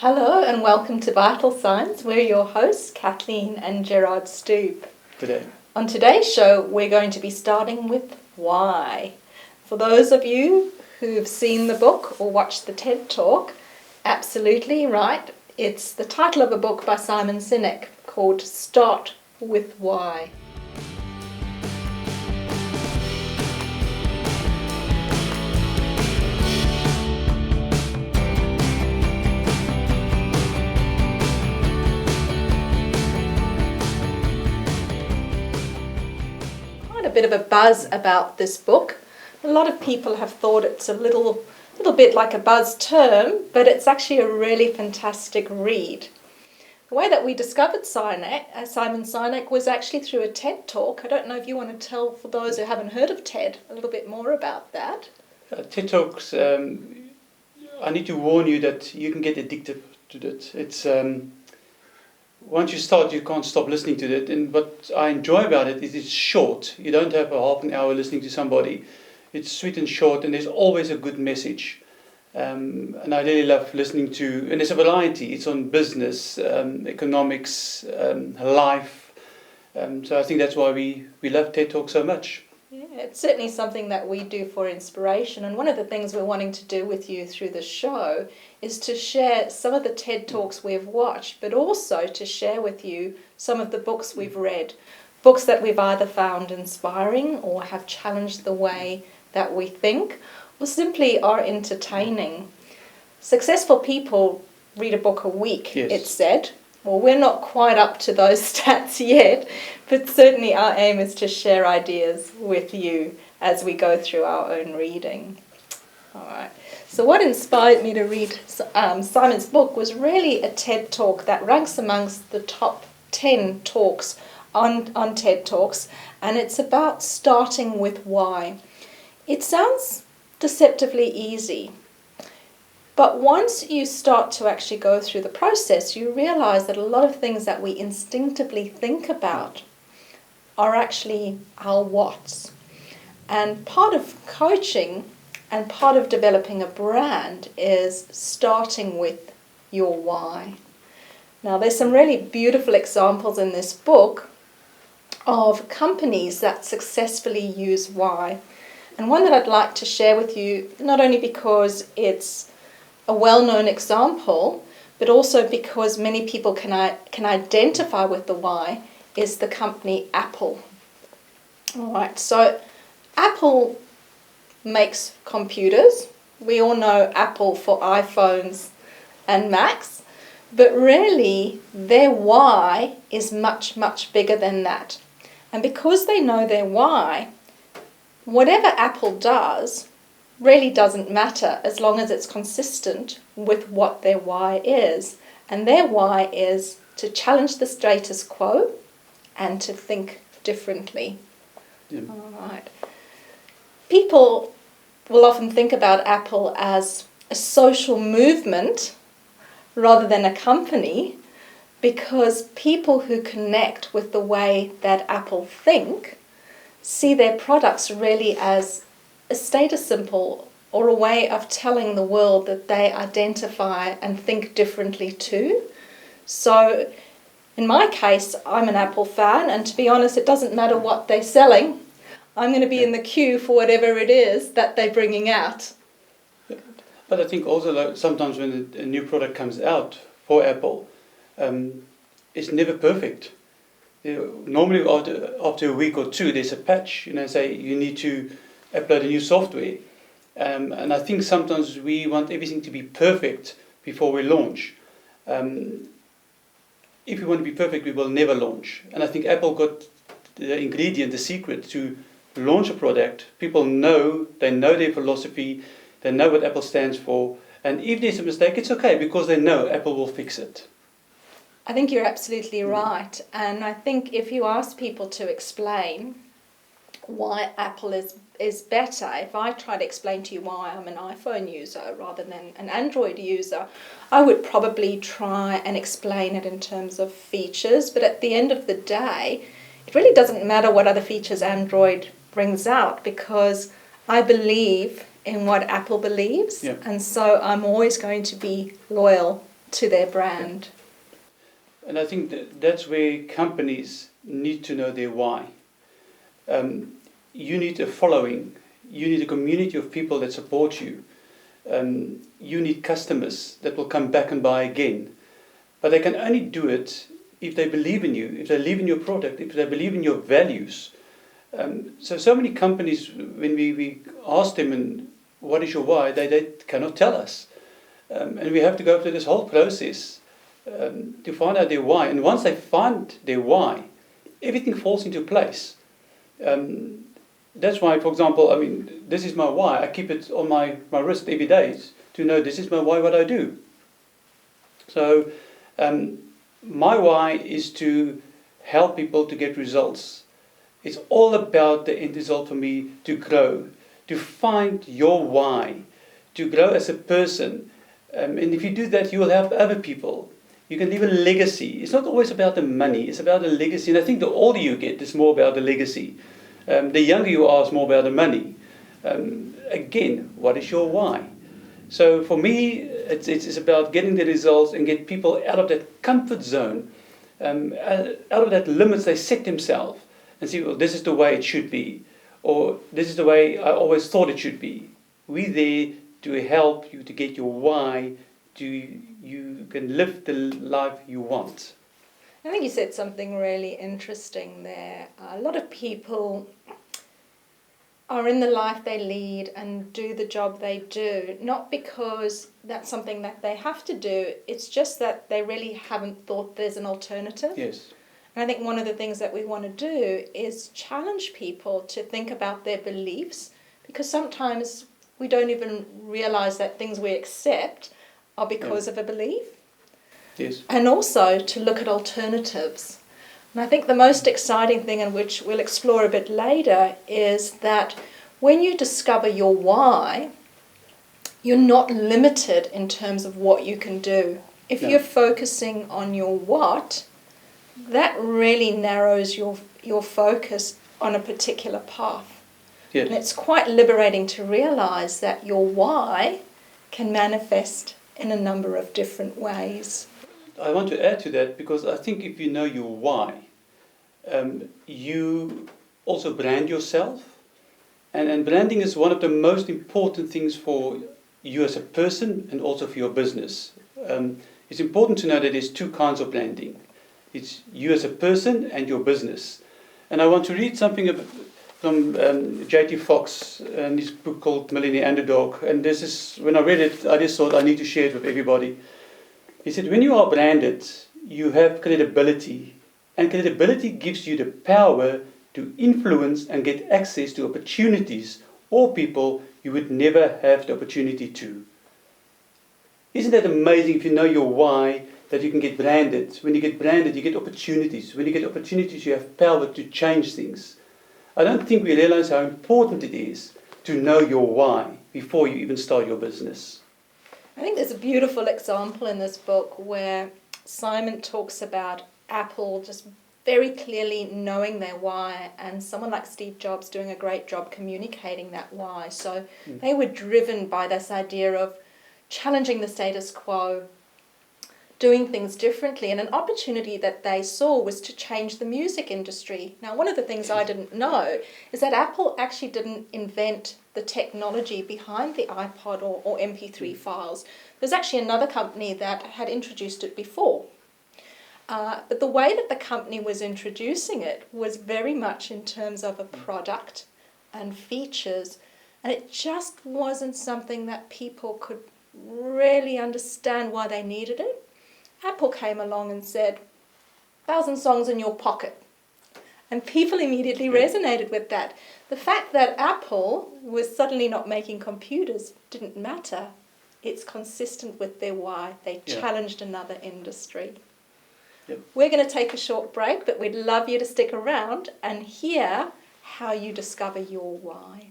Hello and welcome to Vital Signs. We're your hosts, Kathleen and Gerhard Today. On today's show, we're going to be starting with why. For those of you who've seen the book or watched the TED Talk, absolutely right. It's the title of a book by Simon Sinek called Start with Why. A bit of a buzz about this book. A lot of people have thought it's a little bit like a buzz term, but it's actually a really fantastic read. The way that we discovered Simon Sinek was actually through a TED Talk. I don't know if you want to tell, for those who haven't heard of TED, a little bit more about that. TED Talks, I need to warn you that you can get addicted to it. It's once you start, you can't stop listening to it. And what I enjoy about it is it's short. You don't have a half an hour listening to somebody. It's sweet and short, and there's always a good message. And I really love listening to, and there's a variety. It's on business, economics, life. So I think that's why we love TED Talk so much. Yeah, it's certainly something that we do for inspiration, and one of the things we're wanting to do with you through the show is to share some of the TED Talks we've watched, but also to share with you some of the books we've read, books that we've either found inspiring or have challenged the way that we think, or simply are entertaining. Successful people read a book a week, yes. It's said. Well, we're not quite up to those stats yet, but certainly our aim is to share ideas with you as we go through our own reading. All right. So what inspired me to read Simon's book was really a TED Talk that ranks amongst the top 10 talks on TED Talks, and it's about starting with why. It sounds deceptively easy. But once you start to actually go through the process, you realize that a lot of things that we instinctively think about are actually our whats. And part of coaching and part of developing a brand is starting with your why. Now, there's some really beautiful examples in this book of companies that successfully use why. And one that I'd like to share with you, not only because it's a well-known example, but also because many people can identify with the why, is the company Apple. All right, so Apple makes computers. We all know Apple for iPhones and Macs, but really their why is much, much bigger than that. And because they know their why, whatever Apple does really doesn't matter as long as it's consistent with what their why is. And their why is to challenge the status quo and to think differently. Yeah. All right. People will often think about Apple as a social movement rather than a company, because people who connect with the way that Apple think see their products really as a status symbol or a way of telling the world that they identify and think differently too. So in my case, I'm an Apple fan, and to be honest, it doesn't matter what they're selling. I'm going to be in the queue for whatever it is that they're bringing out. But I think also like sometimes when a new product comes out for Apple, it's never perfect. Normally after a week or two, there's a patch, say you need to upload a new software. And I think sometimes we want everything to be perfect before we launch. If we want to be perfect, we will never launch. And I think Apple got the ingredient, the secret to launch a product. People know their philosophy, they know what Apple stands for. And if there's a mistake, it's okay, because they know Apple will fix it. I think you're absolutely right. And I think if you ask people to explain why Apple is better, if I try to explain to you why I'm an iPhone user rather than an Android user, I would probably try and explain it in terms of features. But at the end of the day, it really doesn't matter what other features Android brings out, because I believe in what Apple believes. Yeah. And so I'm always going to be loyal to their brand. And I think that's where companies need to know their why. You need a following. You need a community of people that support you. You need customers that will come back and buy again. But they can only do it if they believe in you, if they believe in your product, if they believe in your values. So many companies, when we ask them, and what is your why, they cannot tell us. And we have to go through this whole process to find out their why. And once they find their why, everything falls into place. That's why, for example, this is my why. I keep it on my wrist every day to know this is my why, what I do. So my why is to help people to get results. It's all about the end result for me to grow, to find your why, to grow as a person. And if you do that, you will help other people. You can leave a legacy. It's not always about the money, it's about a legacy. And I think the older you get, it's more about the legacy. The younger you are, it's more about the money. Again, what is your why? So for me, it's about getting the results and get people out of that comfort zone, out of that limits they set themselves, and see, well, this is the way it should be, or this is the way I always thought it should be. We're there to help you to get your why, you can live the life you want. I think you said something really interesting there. A lot of people are in the life they lead and do the job they do, not because that's something that they have to do, it's just that they really haven't thought there's an alternative. Yes. And I think one of the things that we want to do is challenge people to think about their beliefs, because sometimes we don't even realise that things we accept are because of a belief. Yes. And also to look at alternatives. And I think the most exciting thing, and which we'll explore a bit later, is that when you discover your why, you're not limited in terms of what you can do. If you're focusing on your what, that really narrows your focus on a particular path. Yes. And it's quite liberating to realise that your why can manifest in a number of different ways. I want to add to that, because I think if you know your why, you also brand yourself. And branding is one of the most important things for you as a person and also for your business. It's important to know that there's two kinds of branding. It's you as a person and your business. And I want to read something from J.T. Fox and his book called Millionaire Underdog. And this is, when I read it, I just thought I need to share it with everybody. He said, when you are branded, you have credibility. And credibility gives you the power to influence and get access to opportunities or people you would never have the opportunity to. Isn't that amazing if you know your why, that you can get branded? When you get branded, you get opportunities. When you get opportunities, you have power to change things. I don't think we realize how important it is to know your why before you even start your business. I think there's a beautiful example in this book where Simon talks about Apple just very clearly knowing their why, and someone like Steve Jobs doing a great job communicating that why. So they were driven by this idea of challenging the status quo, doing things differently, and an opportunity that they saw was to change the music industry. Now, one of the things I didn't know is that Apple actually didn't invent the technology behind the iPod or MP3 files. There's actually another company that had introduced it before. But the way that the company was introducing it was very much in terms of a product and features, and it just wasn't something that people could really understand why they needed it. Apple came along and said, 1,000 songs in your pocket. And people immediately resonated with that. The fact that Apple was suddenly not making computers didn't matter. It's consistent with their why. They challenged another industry. Yep. We're going to take a short break, but we'd love you to stick around and hear how you discover your why.